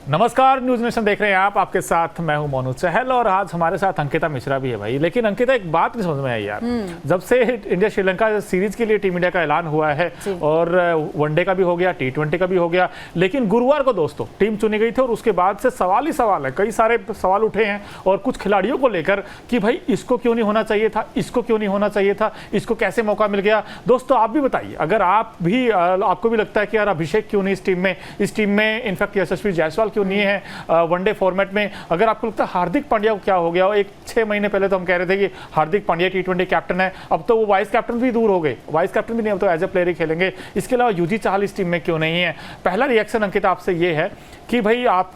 नमस्कार, news nation देख रहे हैं आप। आपके साथ मैं हूं मोनू चहल और आज हमारे साथ अंकिता मिश्रा भी है भाई। लेकिन अंकिता, एक बात नहीं समझ में आई यार, जब से इंडिया श्रीलंका सीरीज के लिए टीम इंडिया का ऐलान हुआ है और वनडे का भी हो गया, T20 का भी हो गया, लेकिन गुरुवार को दोस्तों टीम चुनी गई थी और उसके बाद से सवाल ही सवाल है। कई सारे सवाल उठे हैं और कुछ खिलाड़ियों को लेकर कि भाई इसको क्यों नहीं होना चाहिए था, इसको क्यों नहीं होना चाहिए था, इसको कैसे मौका मिल गया। दोस्तों आप भी बताइए, अगर आपको भी लगता है कि यार अभिषेक क्यों नहीं इस टीम में इनफैक्ट यशस्वी जायसवाल क्यों नहीं है वनडे फॉर्मेट में, अगर आपको लगता है हार्दिक पांड्या को क्या हो गया। एक 6 महीने पहले तो हम कह रहे थे कि हार्दिक पांड्या T20 कैप्टन है, अब तो वो वाइस कैप्टन भी दूर हो गए, वाइस कैप्टन भी नहीं, अब तो एज ए प्लेयर ही खेलेंगे। इसके अलावा युजी चाहल इस टीम में क्यों नहीं है। पहला रिएक्शन अंकिता आपसे ये है कि भाई आप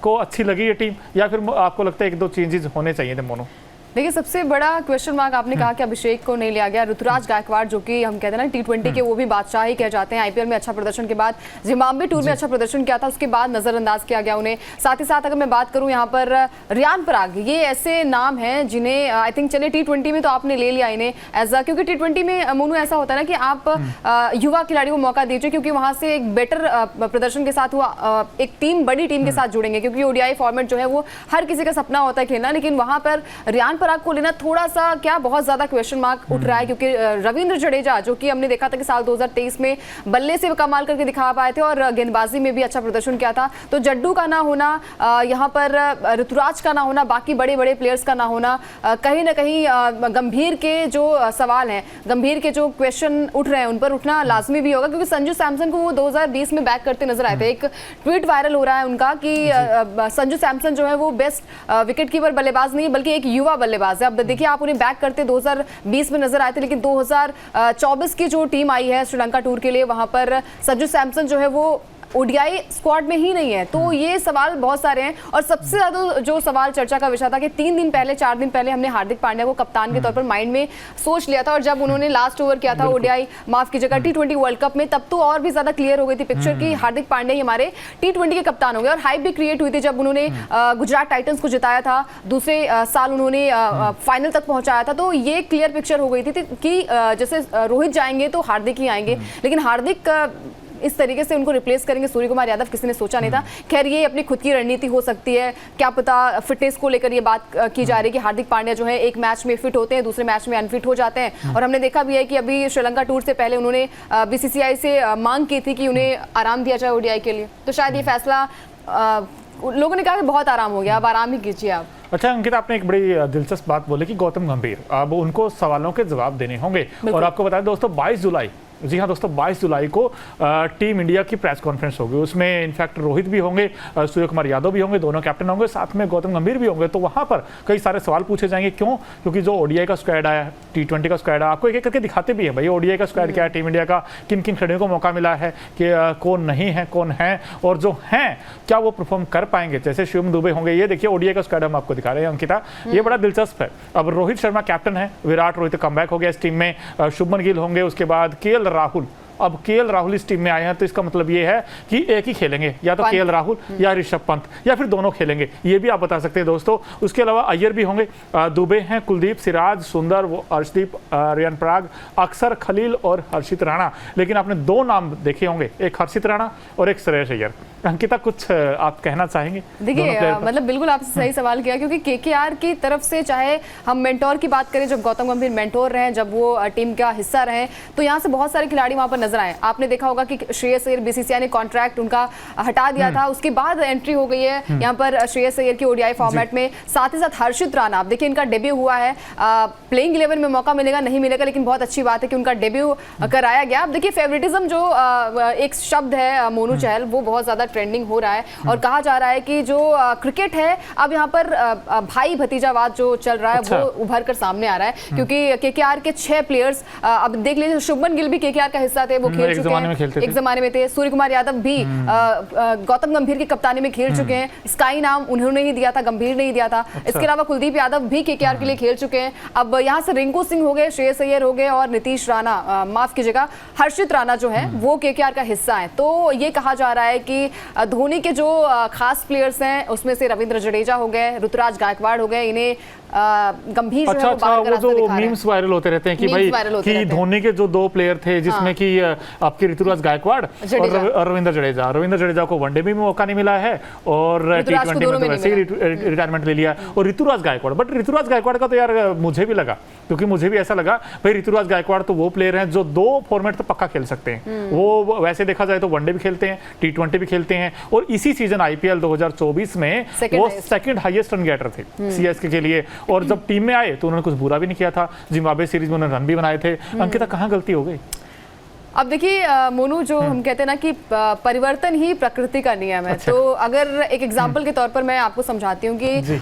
को अच्छी लगी ये टीम या फिर आपको लगता है एक दो चेंजेस होने चाहिए थे मोनू। देखिए, सबसे बड़ा क्वेश्चन मार्क आपने कहा कि अभिषेक को नहीं लिया गया। ऋतुराज गायकवाड़ जो कि हम कहते हैं ना T20 के वो भी बादशाह ही कह जाते हैं, आईपीएल में अच्छा प्रदर्शन के बाद जिम्बाब्वे टूर में अच्छा प्रदर्शन किया था, उसके बाद नजरअंदाज किया गया उन्हें। साथ ही साथ अगर मैं बात करूं यहाँ पर रियान पराग, ये ऐसे नाम हैं जिन्हें आई थिंक चलिए T20 में तो आपने ले लिया इन्हें एज क्योंकि T20 में मोनू ऐसा होता है ना कि आप युवा खिलाड़ी को मौका दीजिए, क्योंकि वहां से एक बेटर प्रदर्शन के साथ वो एक बड़ी टीम के साथ जुड़ेंगे, क्योंकि ओडीआई फॉर्मेट जो है वो हर किसी का सपना होता है खेलना। लेकिन वहां पर रियान पराग को लेना थोड़ा सा क्या बहुत ज्यादा क्वेश्चन मार्क उठ रहा है, क्योंकि रविंद्र जडेजा जो कि हमने देखा था कि साल 2023 में बल्ले से कमाल करके दिखा पाए थे और गेंदबाजी में भी अच्छा प्रदर्शन किया था, तो जड्डू का ना होना, यहाँ पर ऋतुराज का ना होना, बाकी बड़े बड़े प्लेयर्स का ना होना, कहीं ना कहीं गंभीर के जो सवाल हैं, गंभीर के जो क्वेश्चन उठ रहे हैं उन पर उठना लाजमी भी होगा, क्योंकि संजू सैमसन को वो 2020 में बैक करते नजर आए थे। एक ट्वीट वायरल हो रहा है उनका कि संजू सैमसन जो है वो बेस्ट विकेट कीपर बल्लेबाज नहीं बल्कि एक युवा बल्लेबाज है। अब देखिए, आप उन्हें बैक करते 2020 में नजर आए थे, लेकिन 2024 की जो टीम आई है श्रीलंका टूर के लिए, वहां पर संजू सैमसन जो है वो ओडीआई स्क्वाड में ही नहीं है। तो ये सवाल बहुत सारे हैं और सबसे ज्यादा जो सवाल चर्चा का विषय था कि 4 दिन पहले हमने हार्दिक पांड्या को कप्तान के तौर पर माइंड में सोच लिया था, और जब उन्होंने लास्ट ओवर किया था ओडीआई माफ कीजिएगा T20 वर्ल्ड कप में, तब तो और भी ज्यादा क्लियर हो गई थी पिक्चर कि हार्दिक पांड्या ही हमारे T20 के कप्तान हो गए। और हाइप भी क्रिएट हुई थी जब उन्होंने गुजरात टाइटंस को जिताया था, दूसरे साल उन्होंने फाइनल तक पहुंचाया था, तो ये क्लियर पिक्चर हो गई थी कि जैसे रोहित जाएंगे तो हार्दिक ही आएंगे। लेकिन हार्दिक इस तरीके से उनको रिप्लेस करेंगे सूर्य कुमार यादव किसी ने सोचा नहीं था। खैर, ये अपनी खुद की रणनीति हो सकती है, क्या पता फिटनेस को लेकर ये बात की जा रही है कि हार्दिक पांड्या जो है एक मैच में फिट होते हैं, दूसरे मैच में अनफिट हो जाते हैं। और हमने देखा भी है कि अभी श्रीलंका टूर से पहले उन्होंने BCCI से मांग की थी कि उन्हें आराम दिया जाए ओडीआई के लिए, तो शायद ये फैसला लोगों ने कहा कि बहुत आराम हो गया, अब आराम ही कीजिए आप। अच्छा अंकिता, आपने एक बड़ी दिलचस्प बात बोली कि गौतम गंभीर, अब उनको सवालों के जवाब देने होंगे। और आपको बताया दोस्तों 22 जुलाई, जी हाँ दोस्तों, 22 जुलाई को टीम इंडिया की प्रेस कॉन्फ्रेंस होगी। उसमें इनफैक्ट रोहित भी होंगे, सूर्य कुमार यादव भी होंगे, दोनों कैप्टन होंगे, साथ में गौतम गंभीर भी होंगे। तो वहाँ पर कई सारे सवाल पूछे जाएंगे। क्यों? क्योंकि जो ओडीआई का स्क्वाड आया, T20 का स्क्वाड आया, आपको एक एक करके दिखाते भी है भाई ओडीआई का स्क्वाड क्या है, टीम इंडिया का किन किन खिलाड़ियों को मौका मिला है, कि कौन नहीं है, कौन है, और जो हैं क्या वो परफॉर्म कर पाएंगे। जैसे शिवम दुबे होंगे, ये देखिए ओडीआई का स्क्वाड हम आपको दिखा रहे हैं अंकिता, ये बड़ा दिलचस्प है। अब रोहित शर्मा कैप्टन है, विराट रोहित कमबैक हो गया इस टीम में, शुभमन गिल होंगे, उसके बाद KL राहुल। अब KL राहुल इस टीम में आए हैं, तो इसका मतलब ये है कि एक ही खेलेंगे, या तो KL राहुल या ऋषभ पंत, या फिर दोनों खेलेंगे, ये भी आप बता सकते हैं दोस्तों। उसके अलावा अय्यर भी होंगे, दुबे हैं, कुलदीप, सिराज, सुंदर, अर्शदीप, रियान पराग, अक्सर, खलील और हर्षित राणा। लेकिन आपने 2 नाम देखे होंगे, एक हर्षित राणा और एक श्रेयस अय्यर। अंकिता, कुछ आप कहना चाहेंगे? देखिए, मतलब बिल्कुल आपसे सही सवाल किया, क्योंकि KKR की तरफ से चाहे हम मेंटोर की बात करें, जब गौतम गंभीर मेंटोर रहे, जब वो टीम का हिस्सा रहे, तो यहाँ से बहुत सारे खिलाड़ी वहां पर नजर आए। आपने देखा होगा कि श्रेयस अय्यर, BCCI ने कॉन्ट्रैक्ट उनका हटा दिया था, उसके बाद एंट्री हो गई है यहाँ पर श्रेयस अय्यर की ओडीआई फॉर्मेट में। साथ ही साथ हर्षित राणा, आप देखिए इनका डेब्यू हुआ है, प्लेइंग 11 में मौका मिलेगा नहीं मिलेगा, लेकिन बहुत अच्छी बात है कि उनका डेब्यू कराया गया। अब देखिए, फेवरेटिज्म जो एक शब्द है मोनू चहल, वो बहुत ज्यादा ट्रेंडिंग हो रहा है और कहा जा रहा है कि जो क्रिकेट है अब यहाँ पर भाई भतीजावाद जो चल रहा है वो उभर कर सामने आ रहा है, क्योंकि KKR के 6 प्लेयर्स, अब देख लीजिए शुभमन गिल भी KKR का हिस्सा थे, वो खेल चुके हैं, एक जमाने में थे। सूर्य कुमार यादव भी गौतम गंभीर की कप्तानी में खेल चुके हैं, स्काई नाम उन्होंने ही दिया था, गंभीर ने ही दिया था। इसके अलावा कुलदीप यादव भी KKR के लिए खेल चुके हैं। अब यहाँ से रिंकू सिंह हो गए, श्रेयस अय्यर हो गए और नीतीश राणा, माफ कीजिएगा हर्षित राणा जो है वो KKR का हिस्सा है। तो ये कहा जा रहा है कि धोनी के जो खास प्लेयर्स हैं उसमें से रविंद्र जडेजा हो गए, ऋतुराज गायकवाड़ हो गए, इन्हें गंभीर अच्छा, वो जो मीम्स वायरल होते रहते हैं कि भाई कि धोनी के जो 2 प्लेयर थे जिसमें कि आपकी ऋतुराज गायकवाड़ और रविंद्र जडेजा। रविंद्र जडेजा को वनडे में भी मौका नहीं मिला है और T20 में तो वैसे ही रिटायरमेंट ले लिया, और ऋतुराज गायकवाड़, बट ऋतुराज गायकवाड़ का तो यार मुझे भी लगा, क्योंकि मुझे भी ऐसा लगा भाई ऋतुराज गायकवाड़ तो वो प्लेयर हैं जो 2 फॉर्मेट तो पक्का खेल सकते हैं। वो वैसे देखा जाए तो वनडे भी खेलते हैं, T20 भी खेलते हैं, और इसी सीजन IPL 2024 में वो सेकंड हाईएस्ट रन गेटर थे CSK के लिए, और जब टीम में आए तो उन्होंने कुछ बुरा भी नहीं किया था। जिम्बाब्वे सीरीज में उन्होंने रन भी बनाए थे। अंकिता, कहाँ गलती हो गई? अब देखिए मोनू, जो हम कहते हैं ना कि परिवर्तन ही प्रकृति का नियम है। तो अगर एक एग्जांपल के तौर पर मैं आपको समझाती हूँ कि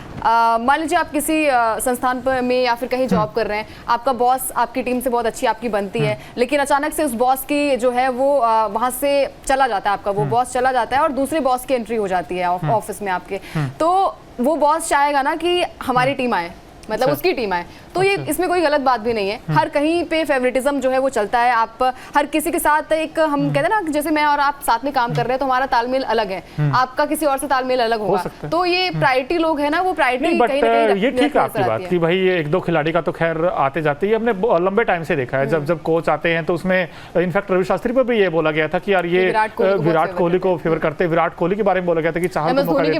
मान लीजिए आप किसी संस्थान पर में या फिर कहीं जॉब कर रहे हैं, आपका बॉस आपकी टीम से बहुत अच्छी आपकी बनती है, लेकिन अचानक से उस बॉस की जो है वो वहां से चला जाता है, आपका वो बॉस चला जाता है और दूसरे बॉस की एंट्री हो जाती है ऑफिस में आपके। तो वो बॉस चाहेगा ना कि हमारी टीम आए, मतलब उसकी टीम आए, तो ये इसमें कोई गलत बात भी नहीं है। हर कहीं पे फेवरेटिज्म जो है वो चलता है। आप हर किसी के साथ एक, हम कहते हैं ना, जैसे मैं और आप साथ में काम कर रहे हैं तो हमारा तालमेल अलग है, आपका किसी और से तालमेल अलग होगा, तो ये प्रायोरिटी लोग है ना, वो प्रायोरिटी कहीं ना कहीं। ये ठीक है आपकी बात कि भाई ये 1-2 खिलाड़ी का तो खैर आते जाते ही हमने लंबे टाइम से देखा है। जब कोच आते हैं तो उसमें इनफैक्ट रवि शास्त्री पर भी ये बोला गया था कि यार ये विराट कोहली को फेवर करते, विराट कोहली के बारे में बोला गया था कि चाहल को मौका देते,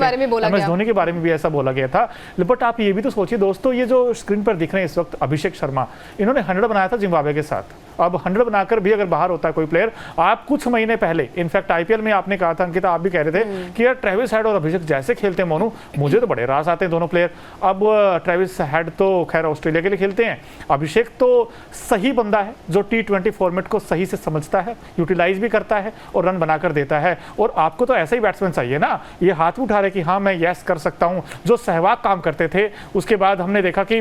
MS धोनी के बारे में भी ऐसा बोला गया था। बट आप ये भी तो सोचिए दोस्तों, ये जो स्क्रीन पर दिख रहे हैं इस वक्त अभिषेक शर्मा, इन्होंने 100 बनाया था जिम्बाब्वे के साथ। अब 100 बनाकर भी अगर बाहर होता है कोई प्लेयर, आप कुछ महीने पहले इनफैक्ट IPL में आपने कहा था, अंकिता आप भी कह रहे थे कि यार ट्रेविस हेड और अभिषेक जैसे खेलते हैं मोनू, मुझे तो बड़े रास आते हैं दोनों प्लेयर। अब ट्रेविस हेड तो खैर ऑस्ट्रेलिया के लिए खेलते हैं, अभिषेक तो सही बंदा है जो T20 फॉर्मेट को सही से समझता है, यूटिलाइज भी करता है और रन बनाकर देता है। और आपको तो ऐसा ही बैट्समैन चाहिए ना, ये हाथ उठा रहे कि हाँ मैं यस कर सकता हूँ, जो सहवाग काम करते थे। उसके बाद हमने देखा कि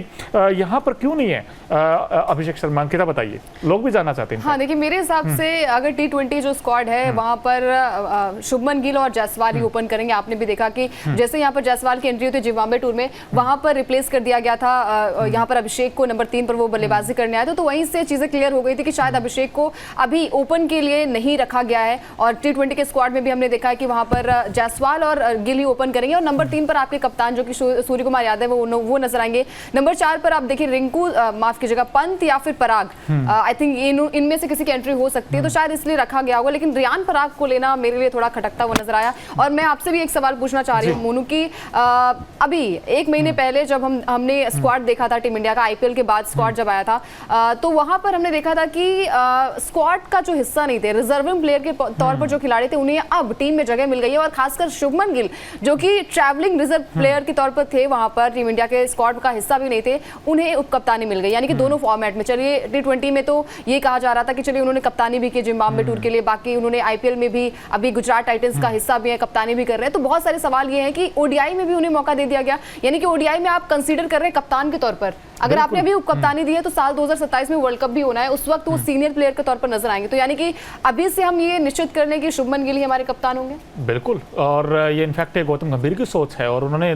यहाँ पर क्यों नहीं है अभिषेक शर्मा, अंकिता बताइए, लोग भी जानना चाहते हैं। हाँ देखिए, मेरे हिसाब से अगर T20 जो स्क्वाड है वहां पर शुभमन गिल और जायसवाल ही ओपन करेंगे। आपने भी देखा कि जैसे यहाँ पर जायसवाल की एंट्री हुई थी जिम्बाब्वे टूर में, वहां पर रिप्लेस कर दिया गया था यहाँ पर अभिषेक को, नंबर 3 पर वो बल्लेबाजी करने आए थे, तो वहीं से चीजें क्लियर हो गई थी कि शायद अभिषेक को अभी ओपन के लिए नहीं रखा गया है। और T20 के स्क्वाड में भी हमने देखा है कि वहां पर जायसवाल और गिल ही ओपन करेंगे, और नंबर 3 पर आपके कप्तान जो कि सूर्य कुमार यादव वो नजर आएंगे। नंबर 4 पर आप देखिए रिंकू, माफ कीजिएगा, पंत या फिर पराग, आई थिंक इनमें से किसी की एंट्री हो सकती है, तो शायद इसलिए रखा गया होगा। लेकिन रियान पराग को लेना मेरे लिए थोड़ा खटकता हुआ नजर आया। और मैं आपसे भी एक सवाल पूछना चाह रही हूँ मोनू की, अभी 1 महीने पहले जब हमने स्क्वाड देखा था टीम इंडिया का, IPL के बाद स्क्वाड जब आया था, तो वहां पर हमने देखा था कि स्क्वाड का जो हिस्सा नहीं थे, रिजर्विंग प्लेयर के तौर पर जो खिलाड़ी थे, उन्हें अब टीम में जगह मिल गई है। और खासकर शुभमन गिल जो कि ट्रैवलिंग रिजर्व प्लेयर के तौर पर थे, वहां पर टीम इंडिया के स्क्वाड का हिस्सा भी नहीं थे, उन्हें उपकप्तानी मिल गई, यानी कि दोनों फॉर्मेट में। चलिए T20 में तो ये कहा जा रहा था कि चलिए उन्होंने कप्तानी भी की जिम्बाब्वे टूर के लिए, बाकी उन्होंने IPL में भी अभी गुजरात टाइटंस का हिस्सा भी है, कप्तानी भी कर रहे हैं। तो बहुत सारे सवाल ये हैं कि ODI में भी उन्हें मौका दे दिया गया, यानी कि ODI में आप कंसीडर कर रहे हैं कप्तान के तौर पर। अगर आपने अभी उपकप्तानी दी है तो साल 2027 में वर्ल्ड कप भी होना है, उस वक्त वो सीनियर प्लेयर के तौर पर नजर आएंगे। तो यानी कि अभी से हम ये निश्चित कर लें कि शुभमन गिल ही हमारे कप्तान होंगे। बिल्कुल, और ये इनफैक्ट गौतम गंभीर की सोच है, और उन्होंने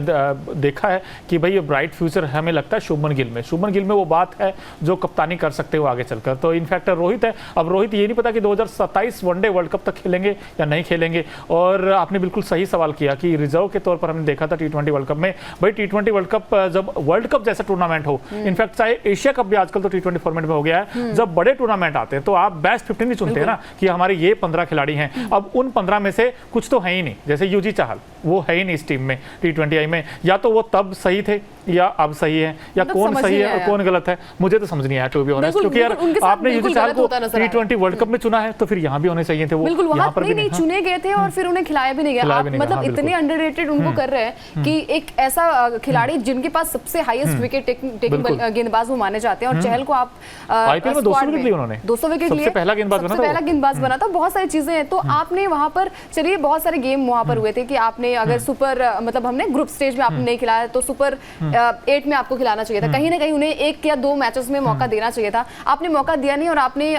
देखा है कि भाई ये ब्राइट फ्यूचर हमें लगता है शुभमन गिल में। शुभमन गिल में वो बात है जो कप्तानी कर सकते हो आगे चलकर। तो इनफैक्ट रोहित है, अब रोहित ये नहीं पता कि 2027 वनडे वर्ल्ड कप तक खेलेंगे या नहीं खेलेंगे। और आपने बिल्कुल सही सवाल किया कि रिजर्व के तौर पर हमने देखा था T20 वर्ल्ड कप में। भाई T20 वर्ल्ड कप जब वर्ल्ड कप जैसा टूर्नामेंट हो, इनफैक्ट चाहे एशिया कप भी आजकल तो T20 फॉर्मेट में हो गया है, जब बड़े टूर्नामेंट आते हैं तो आप बेस्ट 15 नहीं चुनते हैं ना कि हमारे ये 15 खिलाड़ी हैं। अब उन 15 में से कुछ तो है ही नहीं, जैसे युजी चाहल, वो है ही नहीं इस टीम में T20 में। या तो वो तब सही थे या अब सही है, या कौन सही है और कौन गलत है, मुझे तो समझ नहीं आया टू बी ऑनेस्ट। क्योंकि यार आपने युजी चाहल को T20 वर्ल्ड कप में चुना है तो फिर यहाँ भी होने चाहिए थे वो, बिल्कुल वहां पर भी नहीं चुने गए थे और फिर उन्हें खिलाया भी नहीं गया। मतलब इतने अंडररेटेड उनको कर रहे हैं कि एक ऐसा खिलाड़ी जिनके पास सबसे हाईएस्ट विकेट टेकिंग गेंदबाज वो माने जाते हैं, और चहल को आप IPL में 200 विकेट लिए उन्होंने, 200 विकेट लिए, पहला गेंदबाज बना था। बहुत सारी चीजें हैं। तो आपने वहां पर, चलिए बहुत सारे गेम वहां पर हुए थे कि आपने अगर सुपर, मतलब हमने ग्रुप स्टेज में आपने नहीं खिलाया तो सुपर 8 में आपको खिलाना चाहिए था। कहीं ना कहीं उन्हें 1 या 2 मैचेस में मौका देना चाहिए था, आपने मौका दिया नहीं, और आपने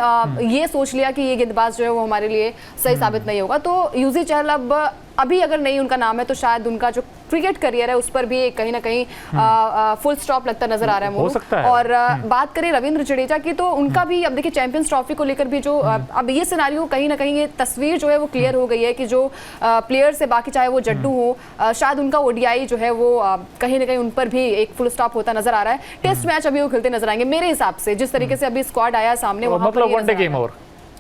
ये सोच लिया कि ये गेंदबाज जो है वो हमारे लिए सही साबित नहीं होगा। तो युजी चहल अब अभी अगर नहीं उनका नाम है तो शायद उनका जो क्रिकेट करियर है उस पर भी कहीं ना कहीं फुल स्टॉप लगता नजर आ रहा है। हो सकता है। और बात करें रविंद्र जडेजा की, तो उनका भी अब देखिए चैंपियंस ट्रॉफी को लेकर भी जो अब ये सिनारियो, कहीं ना कहीं ये तस्वीर जो है वो क्लियर हो गई है कि जो प्लेयर से बाकी चाहे वो जड्डू हो, शायद उनका ODI जो है वो कहीं ना कहीं उन पर भी एक फुल स्टॉप होता नजर आ रहा है। टेस्ट मैच अभी वो खेलते नजर आएंगे मेरे हिसाब से, जिस तरीके से अभी स्क्वाड आया सामने, वहां पर वनडे गेम और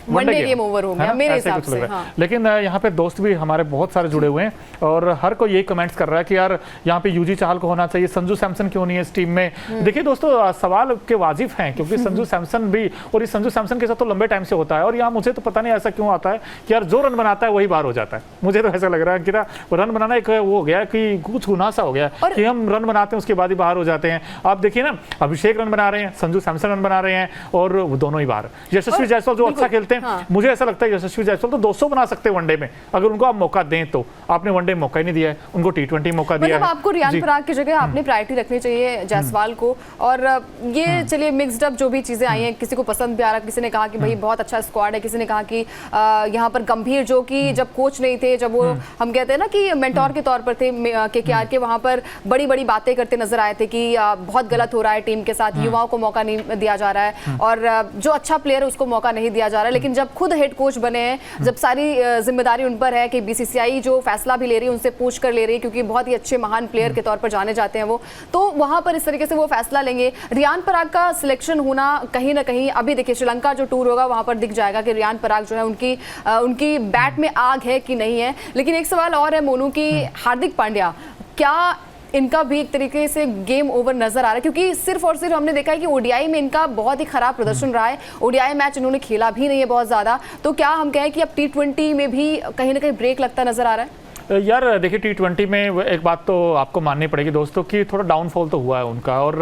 वनडे गेम ओवर हो गया मेरे हिसाब से। हाँ। लेकिन यहाँ पे दोस्त भी हमारे बहुत सारे जुड़े हुए हैं और हर कोई यही कमेंट्स कर रहा है कि यार यहाँ पे यूजी चाहल को होना चाहिए, संजू सैमसन क्यों नहीं है इस टीम में। देखिए दोस्तों, सवाल के वाजिब हैं क्योंकि संजू सैमसन भी, और इस संजू सैमसन के साथ तो लंबे टाइम से होता है और यहाँ मुझे तो पता नहीं ऐसा क्यों आता है कि यार जो रन बनाता है वही बाहर हो जाता है। मुझे तो ऐसा लग रहा है कि रन बनाना एक वो हो गया कि कुछ गुनाह सा हो गया कि हम रन बनाते हैं उसके बाद ही बाहर हो जाते हैं। आप देखिए ना, अभिषेक रन बना रहे हैं, संजू सैमसन रन बना रहे हैं और वो दोनों ही बाहर। यशस्वी जायसवाल जो अच्छा खेलते हैं, मुझे ऐसा लगता है यशस्वी जायसवाल तो 200 बना सकते हैं वनडे में अगर उनको आप मौका दें तो। आपने वनडे मौका ही नहीं दिया है उनको, टी20 मौका दिया है। आपको रियान पराग की जगह आपने प्रायोरिटी रखनी चाहिए जायसवाल को। और ये चलिए मिक्स्ड अप जो भी चीजें आई हैं, किसी को पसंद भी आ रहा, किसी ने कहा कि भाई बहुत अच्छा स्क्वाड है, किसी ने कहा कि यहाँ पर गंभीर जो कि जब कोच नहीं थे, जब वो हम कहते हैं ना कि मेंटोर के तौर पर थे केकेआर के, वहां पर बड़ी बड़ी बातें करते नजर आए थे कि बहुत गलत हो रहा है टीम के साथ, युवाओं को मौका नहीं दिया जा रहा है और जो अच्छा प्लेयर है उसको मौका नहीं दिया जा रहा है। लेकिन जब खुद हेड कोच बने हैं, जब सारी जिम्मेदारी उन पर है कि बीसीसीआई जो फैसला भी ले रही है उनसे पूछ कर ले रही है क्योंकि बहुत ही अच्छे महान प्लेयर के तौर पर जाने जाते हैं वो, तो वहां पर इस तरीके से वो फैसला लेंगे। रियान पराग का सिलेक्शन होना कहीं ना कहीं, अभी देखिए श्रीलंका जो टूर होगा वहां पर दिख जाएगा कि रियान पराग जो है उनकी बैट में आग है कि नहीं है। लेकिन एक सवाल और है मोनू की, हार्दिक पांड्या क्या इनका भी एक तरीके से गेम ओवर नजर आ रहा है? क्योंकि सिर्फ और सिर्फ हमने देखा है कि ओडीआई में इनका बहुत ही खराब प्रदर्शन रहा है, ओडीआई मैच इन्होंने खेला भी नहीं है बहुत ज्यादा, तो क्या हम कहें कि अब टी20 में भी कहीं ना कहीं ब्रेक लगता नजर आ रहा है? यार देखिए, टी20 में एक बात तो आपको माननी पड़ेगी दोस्तों कि थोड़ा डाउनफॉल तो हुआ है उनका और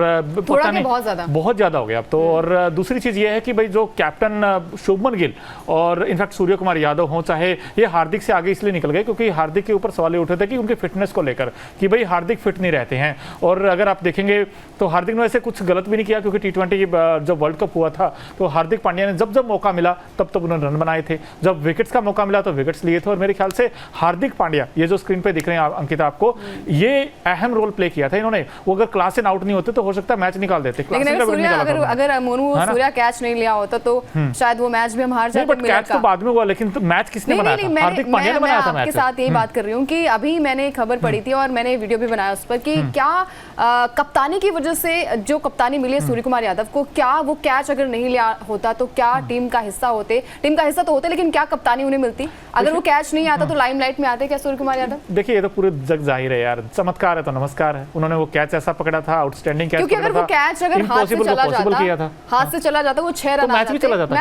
थोड़ा नहीं बहुत ज्यादा हो गया अब तो। और दूसरी चीज ये है कि भाई जो कैप्टन शुभमन गिल और इनफैक्ट सूर्य कुमार यादव हों, चाहे ये हार्दिक से आगे इसलिए निकल गए क्योंकि हार्दिक के ऊपर सवाल उठे थे कि उनके फिटनेस को लेकर कि भाई हार्दिक फिट नहीं रहते हैं। और अगर आप देखेंगे तो हार्दिक ने ऐसे कुछ गलत भी नहीं किया क्योंकि टी20 जब वर्ल्ड कप हुआ था तो हार्दिक पांड्या ने जब जब मौका मिला तब तब उन्होंने रन बनाए थे, जब विकेट्स का मौका मिला तो विकेट्स लिए थे। और मेरे ख्याल से हार्दिक पांड्या, ये जो स्क्रीन पे दिख रहे हैं अंकिता आपको, ये अहम रोल प्ले किया था इन्होंने। वो अगर क्लास एंड आउट नहीं होते तो हो सकता है मैच निकाल देते। अगर मोनू सूर्या कैच नहीं लिया होता तो शायद वो मैच भी हम हार जाते। कैच तो बाद में हुआ, लेकिन मैच किसने बनाया था? हार्दिक पांड्या ने बनाया था मैच। आपके साथ यही बात कर रही हूँ कि अभी मैंने खबर पढ़ी थी और मैंने वीडियो भी बनाया उस पर कि क्या कप्तानी की वजह से जो कप्तानी मिली है सूर्य कुमार यादव को, क्या वो कैच अगर नहीं लिया होता तो क्या टीम का हिस्सा होते? टीम का हिस्सा तो होते लेकिन क्या कप्तानी उन्हें मिलती? अगर वो कैच नहीं आता तो लाइमलाइट में आते क्या सूर्य कुमार यादव? देखिए, ये तो पूरे जग जाहिर है यार, चमत्कार है तो नमस्कार है। उन्होंने वो कैच ऐसा पकड़ा था, आउटस्टैंडिंग कैच, क्योंकि अगर वो कैच अगर हाथ से चला जाता वो 6 रन, मैच भी चला जाता,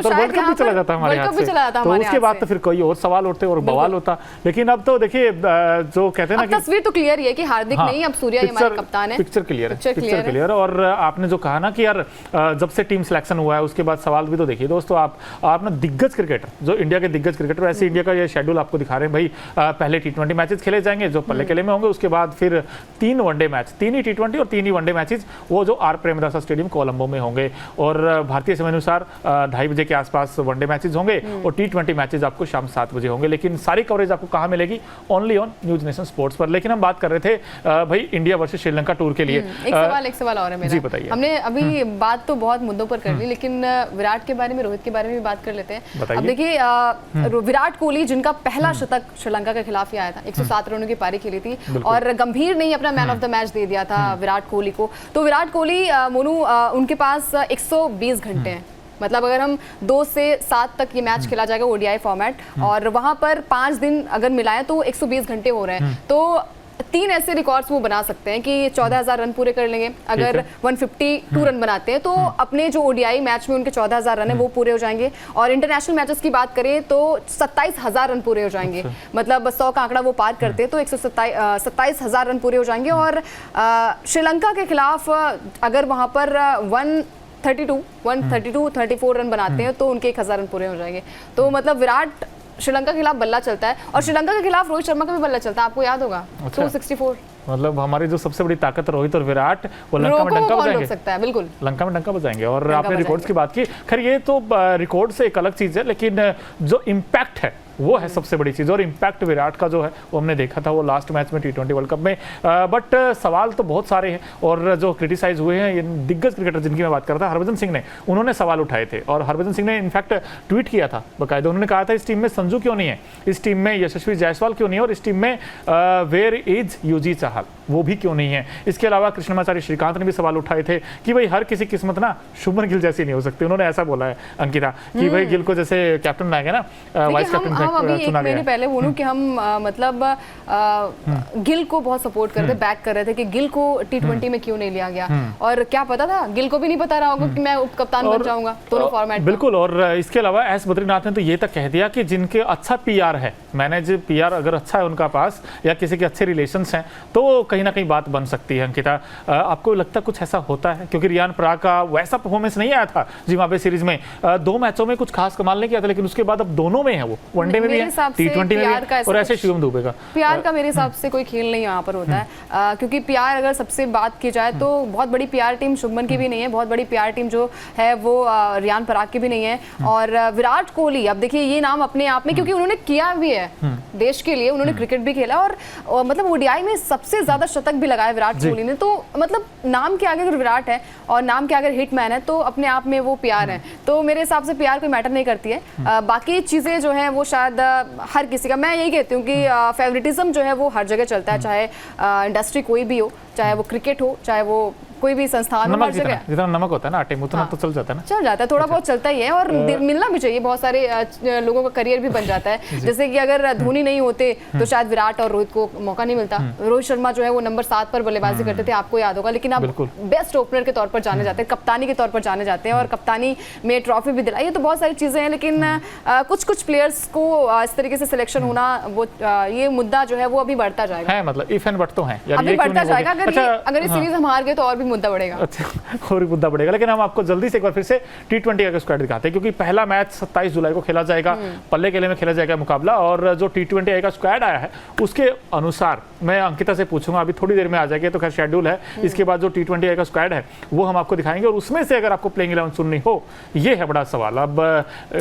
वर्ल्ड कप भी चला जाता हमारे हाथ से। तो उसके बाद तो फिर कोई और सवाल उठते और बवाल होता। लेकिन अब तो देखिए, जो कहते हैं ना, तस्वीर तो क्लियर है कि हार्दिक नहीं, अब सूर्या हमारे कप्तान है। Picture clear. और आपने जो कहा ना कि यार जब से टीम सिलेक्शन हुआ है उसके बाद सवाल भी तो देखिए दोस्तों, आप ना दिग्गज क्रिकेटर, जो इंडिया के दिग्गज क्रिकेटर, ऐसे इंडिया का ये शेड्यूल आपको दिखा रहे हैं भाई। पहले टी20 मैचेस खेले जाएंगे जो पल्ले केले में होंगे, उसके बाद फिर 3 वनडे मैच, 3 ही टी20 और 3 ही वनडे मैचेस, वो जो आर प्रेमदासा स्टेडियम कोलंबो में होंगे। और भारतीय समय अनुसार 2:30 बजे के आसपास वनडे मैचेस होंगे और टी20 मैचेस आपको शाम 7 बजे होंगे। लेकिन सारी कवरेज आपको कहाँ मिलेगी? Only on news nation sports पर। लेकिन हम बात कर रहे थे भाई इंडिया वर्सेस श्रीलंका टूर के लिए। एक सवाल और है मेरा। जी बताइए। हमने अभी बात तो बहुत मुद्दों पर कर ली, लेकिन विराट के बारे में, रोहित के बारे में भी बात कर लेते हैं। अब देखिए, विराट कोहली जिनका पहला शतक श्रीलंका के खिलाफ ही आया था, 107 रनों की पारी खेली थी और गंभीर ने अपना मैन ऑफ द मैच दे दिया था विराट कोहली को। तो विराट कोहली मोनू, उनके पास 120 घंटे हैं, मतलब अगर हम 2 से 7 तक ये मैच खेला जाएगा ओडीआई फॉर्मेट, और वहां पर 5 दिन अगर मिलाएं तो 120 घंटे हो रहे हैं। तो 3 ऐसे रिकॉर्ड्स वो बना सकते हैं कि 14,000 रन पूरे कर लेंगे। अगर 152 रन बनाते हैं तो अपने जो ओडीआई मैच में उनके 14,000 रन है वो पूरे हो जाएंगे। और इंटरनेशनल मैचेस की बात करें तो 27,000 रन पूरे हो जाएंगे। मतलब 100 का आंकड़ा वो पार करते हैं तो 27,000 रन पूरे हो जाएंगे। और श्रीलंका के खिलाफ अगर वहां पर 132, 34 रन बनाते हैं तो उनके 1,000 रन पूरे हो जाएंगे। तो मतलब विराट श्रीलंका के खिलाफ बल्ला चलता है और श्रीलंका के खिलाफ रोहित शर्मा का भी बल्ला चलता है, आपको याद होगा। 264, मतलब हमारी जो सबसे बड़ी ताकत रोहित और विराट, वो लंका में डंका बजाएंगे। सकता है, बिल्कुल लंका में डंका बजाएंगे। और आपने रिकॉर्ड्स की बात की, खैर ये तो रिकॉर्ड से एक अलग चीज है, लेकिन जो इम्पैक्ट है वो है सबसे बड़ी चीज़। और इम्पैक्ट विराट का जो है वो हमने देखा था वो लास्ट मैच में टी20 वर्ल्ड कप में। बट सवाल तो बहुत सारे हैं और जो क्रिटिसाइज हुए हैं, ये दिग्गज क्रिकेटर जिनकी मैं बात कर रहा था, हरभजन सिंह ने, उन्होंने सवाल उठाए थे। और हरभजन सिंह ने इनफैक्ट ट्वीट किया था बाकायदा, उन्होंने कहा था इस टीम में संजू क्यों नहीं है, इस टीम में यशस्वी जायसवाल क्यों नहीं है, और इस टीम में वेयर इज यूजी चाहल। हाल वो भी क्यों नहीं है। इसके अलावा कृष्णमाचार्य श्रीकांत ने भी सवाल उठाए थे कि भाई हर किसी किस्मत ना शुभमन गिल जैसी नहीं हो सकती। उन्होंने ऐसा बोला है अंकिता कि भाई गिल को जैसे कैप्टन बनाया गया ना, वाइस कैप्टन चुना गया। पहले बोलूं कि हम मतलब गिल को बहुत सपोर्ट कर रहे थे, बैक कर रहे थे कि गिल को T20 में क्यों नहीं लिया गया, और क्या पता था गिल को भी नहीं पता रहा होगा कि मैं उप कप्तान बन जाऊंगा दोनों फॉर्मेट। बिल्कुल। और इसके अलावा एस बद्रीनाथ ने तो ये तक कह दिया कि जिनके अच्छा पीआर है, मैनेज पीआर अगर अच्छा है उनका पास या किसी के अच्छे रिलेशंस हैं तो कहीं ना कहीं बात बन सकती है। अंकिता, आपको लगता है कुछ ऐसा होता है? क्योंकि रियान पराग का वैसा परफॉर्मेंस नहीं आया था जिम्बाब्वे सीरीज में, 2 मैचों में कुछ खास कमाल नहीं किया था, लेकिन उसके बाद अब दोनों में है, वो वनडे में भी है, T20 में भी है, और ऐसे शिवम दुबे का प्यार का मेरे हिसाब से कोई खेल नहीं यहाँ पर होता है, क्योंकि प्यार अगर सबसे बात की जाए तो बहुत बड़ी प्यार टीम शुभमन की भी नहीं है, बहुत बड़ी प्यार टीम जो है वो रियान पराग की भी नहीं है। और विराट कोहली, अब देखिए ये नाम अपने आप में, क्योंकि उन्होंने किया भी है देश के लिए, उन्होंने क्रिकेट भी खेला और मतलब ओडीआई में सबसे ज्यादा शतक भी लगाया विराट कोहली ने, तो मतलब नाम के आगे अगर विराट है और नाम के आगे हिटमैन है तो अपने आप में वो प्यार है। तो मेरे हिसाब से प्यार कोई मैटर नहीं करती है, बाकी चीजें जो है वो शायद हर किसी का, मैं यही कहती हूँ कि फेवरेटिज्म जो है वो हर जगह चलता है, चाहे इंडस्ट्री कोई भी हो, चाहे वो क्रिकेट हो, चाहे वो कोई भी संस्थान नमक जितना नमक होता है ना आटे में उतना तो चल जाता है ना, चल जाता है, थोड़ा बहुत चलता ही है, और मिलना भी चाहिए, बहुत सारे लोगों का करियर भी बन जाता है। जैसे कि अगर धोनी नहीं होते तो शायद विराट और रोहित को मौका नहीं मिलता। रोहित शर्मा जो है वो नंबर 7 पर बल्लेबाजी करते थे, आपको याद होगा, लेकिन अब बेस्ट ओपनर के तौर पर जाने जाते हैं, कप्तानी के तौर पर जाने जाते हैं, और कप्तानी में ट्रॉफी भी दिलाई है। तो बहुत सारी चीजें हैं, लेकिन कुछ प्लेयर्स को इस तरीके से सिलेक्शन होना, वो ये मुद्दा जो है वो अभी बढ़ता जाएगा, मतलब इफ एंड बट तो है, अभी बढ़ता जाएगा। अगर ये सीरीज हम हार गए तो और भी मुद्दा बढ़ेगा, और मुद्दा बढ़ेगा। लेकिन हम आपको जल्दी से एक बार फिर से T20 का स्क्वाड दिखाते हैं, क्योंकि पहला मैच 27 जुलाई को खेला जाएगा, पल्ले केले में खेला जाएगा मुकाबला, और जो T20 का स्क्वाड आया है उसके अनुसार मैं अंकिता से पूछूंगा, अभी थोड़ी देर में आ जाएगी तो खैर शेड्यूल है, इसके बाद जो T20 का स्क्वाड है वो हम आपको दिखाएंगे, और उसमें से अगर आपको प्लेइंग 11 चुननी हो, ये है बड़ा सवाल। अब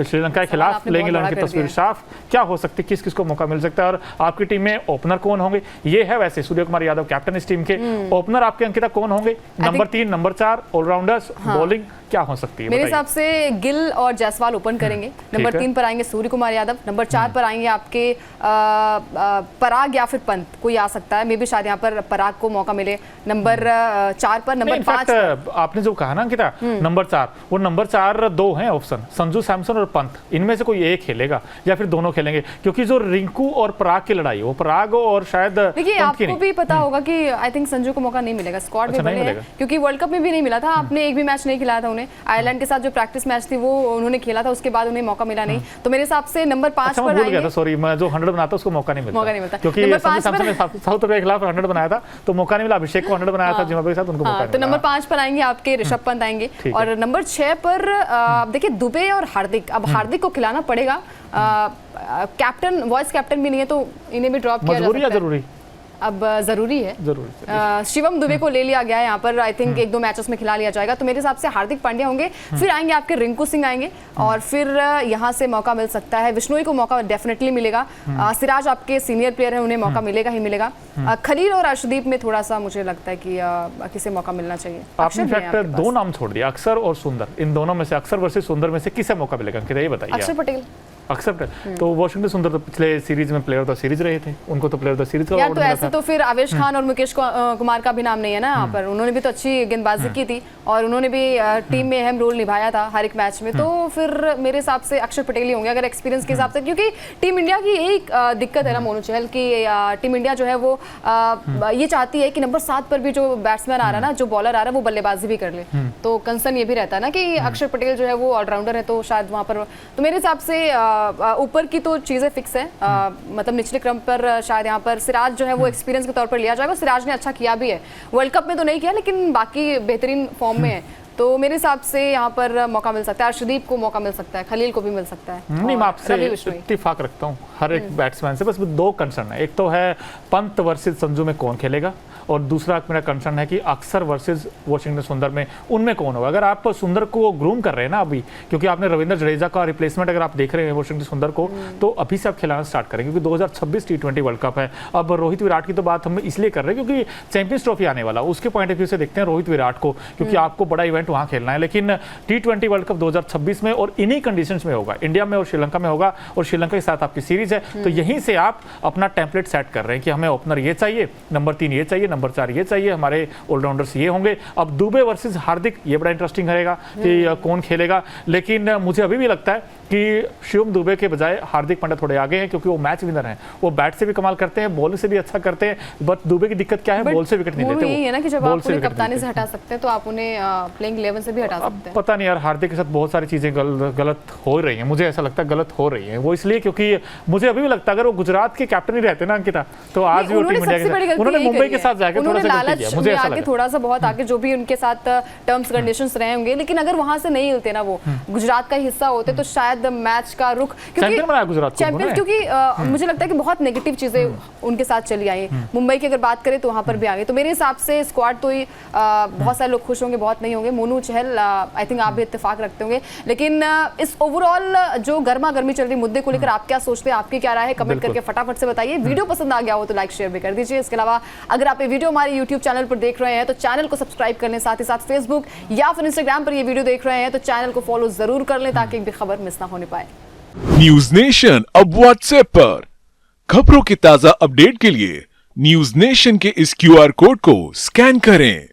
श्रीलंका के खिलाफ प्लेइंग 11 की तस्वीर साफ क्या हो सकती है, किस किस को मौका मिल सकता है, और आपकी टीम में ओपनर कौन होंगे, ये है। वैसे सूर्य कुमार यादव कैप्टन इस टीम के, ओपनर आपके अंकिता कौन होंगे, नंबर 3 नंबर 4 ऑलराउंडर्स, बॉलिंग क्या हो सकती है? मेरे हिसाब से गिल और जायसवाल ओपन करेंगे, नंबर 3 पर आएंगे सूर्य कुमार यादव, नंबर 4 पर आएंगे आपके पराग या फिर पंत, कोई आ सकता है, मे बी शायद यहाँ पर पराग को मौका मिले नंबर 4 पर। नंबर 5 आपने जो कहा ना अंकिता नंबर 4, वो नंबर 4 2 हैं ऑप्शन, संजू सैमसन और पंत, इनमें से कोई एक खेलेगा या फिर दोनों खेलेंगे, क्योंकि जो रिंकू और पराग की लड़ाई, वो पराग और शायद देखिए आपको भी पता होगा कि आई थिंक संजू को मौका नहीं मिलेगा, स्क्वाड में बने हैं, क्योंकि वर्ल्ड कप में भी नहीं मिला था, आपने एक भी मैच नहीं खिलाया था उन्हें, आयरलैंड के साथ जो प्रैक्टिस मैच थी वो उन्होंने खेला था, उसके बाद उन्हें मौका मिला नहीं। तो मेरे हिसाब से नंबर 5 पर आएंगे। सॉरी, मैं जो 100 बनाता उसको मौका नहीं मिलता, क्योंकि साउथ अफ्रीका के खिलाफ 100 बनाया था तो मौका नहीं मिला, अभिषेक को 100 बनाया था जिम्बाब्वे के साथ, उनको मौका नहीं मिला। तो नंबर 5 पर आएंगे आपके ऋषभ पंत आएंगे, और नंबर 6 पर देखिए दुबे और हार्दिक, अब हार्दिक को खिलाना पड़ेगा, कैप्टन वाइस कैप्टन भी नहीं है तो इन्हें भी ड्रॉप किया जा सकता है, जरूरी अब जरूरी है। शिवम दुबे को ले लिया गया है यहाँ पर, आई थिंक 1-2 मैचेस में खिला लिया जाएगा, तो मेरे हिसाब से हार्दिक पांड्या होंगे, फिर आएंगे आपके रिंकू सिंह आएंगे, और फिर यहाँ से मौका मिल सकता है विश्नोई को, मौका डेफिनेटली मिलेगा, सिराज आपके सीनियर प्लेयर हैं, उन्हें मौका मिलेगा ही मिलेगा, खलील और अर्शदीप में थोड़ा सा मुझे लगता है कि किसे मौका मिलना चाहिए। आपने इनफैक्ट 2 नाम छोड़ दिया, अक्षर और सुंदर, इन दोनों में से अक्षर वर्सेस सुंदर में से किसे मौका मिलेगा, ये बताइए। अक्षर पटेल। तो वाशिंगटन सुंदर तो पिछले सीरीज में प्लेयर ऑफ द सीरीज रहे थे, उनको तो प्लेयर ऑफ द सीरीज का यार, तो ऐसे तो फिर आवेश खान और मुकेश कुमार का भी नाम नहीं है ना यहाँ पर, उन्होंने भी तो अच्छी गेंदबाजी की थी और उन्होंने भी टीम में अहम रोल निभाया था हर एक मैच में, तो फिर मेरे हिसाब से अक्षर पटेल ही होंगे अगर एक्सपीरियंस के हिसाब से, क्योंकि टीम इंडिया की यही दिक्कत है ना मोनू चहल की, टीम इंडिया जो है वो ये चाहती है कि नंबर 7 पर भी जो बैट्समैन आ रहा है ना, जो बॉलर आ रहा है वो बल्लेबाजी भी कर ले, तो कंसर्न ये भी रहता है ना कि अक्षर पटेल जो है वो ऑलराउंडर है, तो शायद वहाँ पर, तो मेरे हिसाब से ऊपर की तो चीजें फिक्स है, मतलब निचले क्रम पर शायद यहाँ पर सिराज जो है वो एक्सपीरियंस के तौर पर लिया जाएगा, सिराज ने अच्छा किया भी है, वर्ल्ड कप में तो नहीं किया लेकिन बाकी बेहतरीन फॉर्म में है, तो मेरे हिसाब से यहाँ पर मौका मिल सकता है, अर्शदीप को मौका मिल सकता है, खलील को भी मिल सकता है। नहीं, मैं आपसे इत्तेफाक रखता हूँ हर एक बैट्समैन से, बस 2 कंसर्न है, एक तो है पंत वर्सेस संजू में कौन खेलेगा, और दूसरा मेरा कंसर्न है कि अक्षर वर्सेस वाशिंगटन सुंदर में उनमें कौन होगा। अगर आप सुंदर को ग्रूम कर रहे हैं ना अभी, क्योंकि आपने रविंद्र जडेजा का रिप्लेसमेंट अगर आप देख रहे हैं वाशिंगटन सुंदर को, तो अभी से आप खिलाना स्टार्ट करें, क्योंकि 2026 T20 वर्ल्ड कप है। अब रोहित विराट की तो बात हम इसलिए कर रहे हैं क्योंकि चैंपियंस ट्रॉफी आने वाला, उसके पॉइंट ऑफ व्यू से देखते हैं रोहित विराट को, क्योंकि आपको बड़ा इवेंट पॉइंट वहाँ खेलना है, लेकिन T20 वर्ल्ड कप 2026 में और इन्हीं कंडीशंस में होगा, इंडिया में और श्रीलंका में होगा, और श्रीलंका के साथ आपकी सीरीज है। तो यहीं से आप अपना टेम्पलेट सेट कर रहे हैं कि हमें ओपनर ये चाहिए, नंबर 3 ये चाहिए, नंबर 4 ये चाहिए, हमारे ऑलराउंडर्स ये होंगे। अब दुबे वर्सेस हार्दिक, ये बड़ा इंटरेस्टिंग रहेगा कि कौन खेलेगा, लेकिन मुझे अभी भी लगता है कि शिवम दुबे के बजाय हार्दिक पांड्या थोड़े आगे हैं, क्योंकि वो मैच विनर हैं, वो बैट से भी कमाल करते हैं, बॉलिंग से भी अच्छा करते हैं। बट दुबे की दिक्कत क्या है, बॉल से विकेट नहीं लेते। यही है ना कि जब बॉल आप उन्हें कप्तानी से हटा सकते हैं तो आप उन्हें प्लेइंग 11 से भी हटा सकते हैं। पता नहीं यार, हार्दिक के साथ बहुत सारी चीजें गलत हो रही हैं, मुझे ऐसा लगता है गलत हो रही हैं। वो इसलिए क्योंकि मुझे अभी भी लगता है अगर वो गुजरात के कैप्टन ही रहते ना अंकिता, तो आज भी वो टीम इंडिया के, उन्होंने मुंबई के साथ जाकर थोड़ा सा गलती किया, मुझे ऐसा लगा। थोड़ा सा बहुत आगे जो भी उनके साथ टर्म्स कंडीशंस रहे होंगे, लेकिन अगर वहां से नहीं हिलते ना, वो गुजरात का हिस्सा होते तो शायद मैच का रुख, चैंपियन, क्योंकि मुझे लगता है कि बहुत नेगेटिव चीजें उनके साथ चली आई। मुंबई की अगर बात करें तो वहां पर भी आ गई। तो मेरे हिसाब से स्क्वाड तो ही बहुत सारे लोग खुश होंगे, बहुत नहीं होंगे। मोनू, चहल, आई थिंक आप भी इत्तेफाक रखते होंगे, लेकिन इस ओवरऑल जो गर्मा गर्मी चल रही मुद्दे को लेकर आप क्या सोचते हैं, आपकी क्या राय है, कमेंट करके फटाफट से बताइए। वीडियो पसंद आ गया हो तो लाइक शेयर भी कर दीजिए। इसके अलावा अगर आप ये वीडियो हमारे यूट्यूब चैनल पर देख रहे हैं तो चैनल को सब्सक्राइब कर लें, साथ ही साथ फेसबुक या फिर इंस्टाग्राम पर ये वीडियो देख रहे हैं तो चैनल को फॉलो जरूर कर लें ताकि एक भी खबर मिस ना होने पाए। न्यूज नेशन अब व्हाट्सएप पर खबरों के ताजा अपडेट के लिए न्यूज नेशन के इस QR कोड को स्कैन करें।